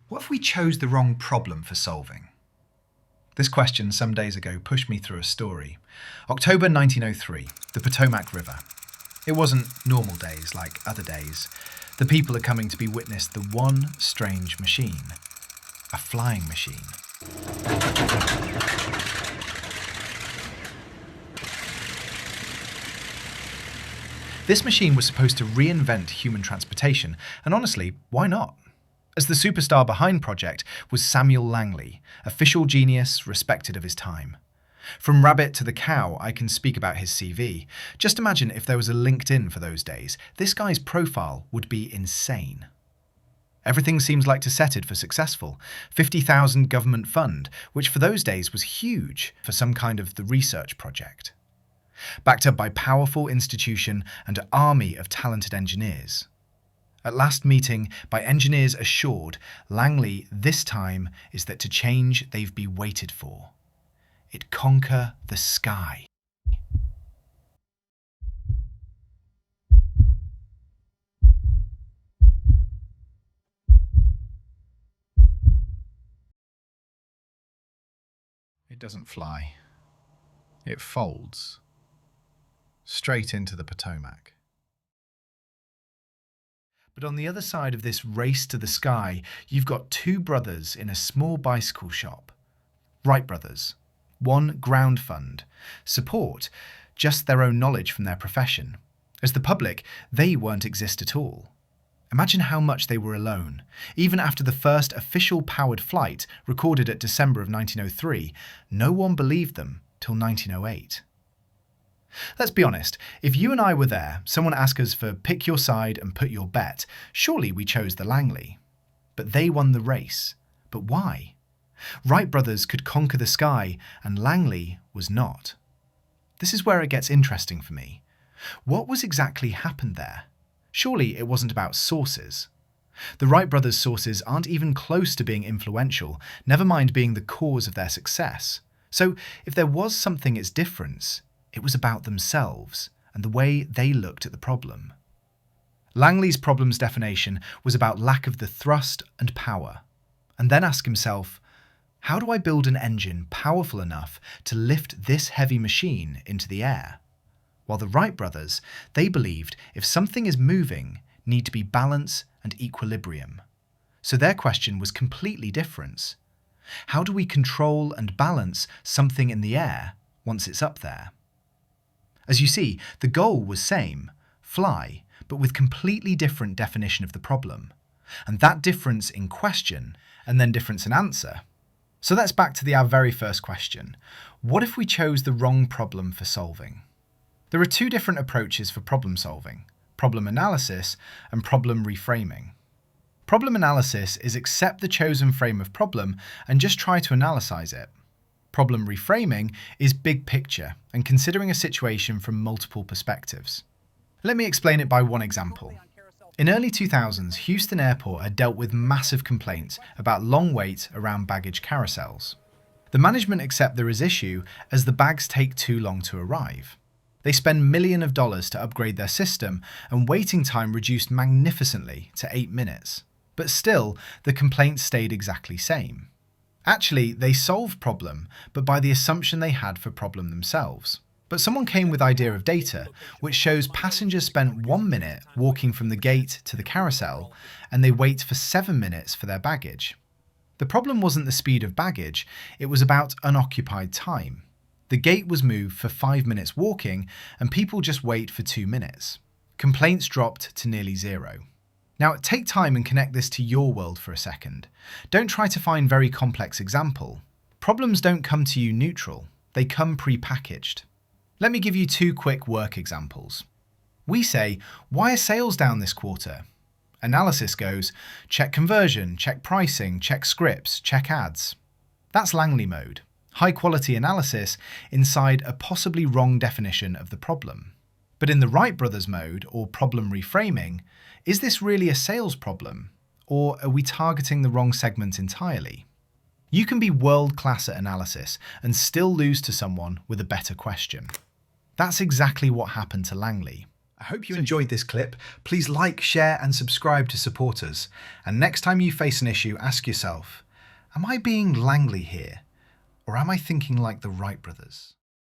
What if we chose the wrong problem for solving? This question some days ago pushed me through a story. October 1903, the Potomac River. It wasn't normal days like other days. The people are coming to be witnessed the one strange machine. A flying machine. This machine was supposed to reinvent human transportation, and honestly, why not? As the superstar behind project was Samuel Langley, official genius, respected of his time. From rabbit to the cow, I can speak about his CV. Just imagine if there was a LinkedIn for those days. This guy's profile would be insane. Everything seems like to set it for successful. 50,000 government fund, which for those days was huge for some kind of the research project. Backed up by powerful institution and an army of talented engineers. At last meeting, by engineers assured, Langley this time is that to change they've been waited for. It conquer the sky. It doesn't fly. It folds. Straight into the Potomac. But on the other side of this race to the sky, you've got two brothers in a small bicycle shop. Wright brothers. One ground fund. Support, just their own knowledge from their profession. As the public, they won't exist at all. Imagine how much they were alone. Even after the first official powered flight, recorded at December of 1903, no one believed them till 1908. Let's be honest, if you and I were there, someone asked us for pick your side and put your bet, surely we chose the Langley. But they won the race. But why? Wright brothers could conquer the sky, and Langley was not. This is where it gets interesting for me. What was exactly happened there? Surely it wasn't about sources. The Wright brothers' sources aren't even close to being influential, never mind being the cause of their success. So if there was something its difference, it was about themselves and the way they looked at the problem. Langley's problem's definition was about lack of the thrust and power, and then ask himself, how do I build an engine powerful enough to lift this heavy machine into the air? While the Wright brothers, they believed if something is moving, need to be balance and equilibrium. So their question was completely different. How do we control and balance something in the air once it's up there? As you see, the goal was same, fly, but with completely different definition of the problem. And that difference in question, and then difference in answer. So let's back to our very first question. What if we chose the wrong problem for solving? There are two different approaches for problem solving, problem analysis and problem reframing. Problem analysis is accept the chosen frame of problem and just try to analyze it. Problem reframing is big picture and considering a situation from multiple perspectives. Let me explain it by one example. In early 2000s, Houston Airport had dealt with massive complaints about long wait around baggage carousels. The management accept there is issue as the bags take too long to arrive. They spend millions of dollars to upgrade their system and waiting time reduced magnificently to 8 minutes. But still, the complaints stayed exactly same. Actually, they solved problem, but by the assumption they had for problem themselves. But someone came with idea of data, which shows passengers spent 1 minute walking from the gate to the carousel, and they wait for 7 minutes for their baggage. The problem wasn't the speed of baggage, it was about unoccupied time. The gate was moved for 5 minutes walking, and people just wait for 2 minutes. Complaints dropped to nearly zero. Now, take time and connect this to your world for a second. Don't try to find very complex example. Problems don't come to you neutral, they come pre-packaged. Let me give you two quick work examples. We say, why are sales down this quarter? Analysis goes, check conversion, check pricing, check scripts, check ads. That's Langley mode, high quality analysis inside a possibly wrong definition of the problem. But in the Wright brothers mode, or problem reframing, is this really a sales problem? Or are we targeting the wrong segment entirely? You can be world-class at analysis and still lose to someone with a better question. That's exactly what happened to Langley. A I hope you enjoyed this clip. Please like, share and subscribe to support us. And next time you face an issue, ask yourself, am I being Langley here? Or am I thinking like the Wright brothers?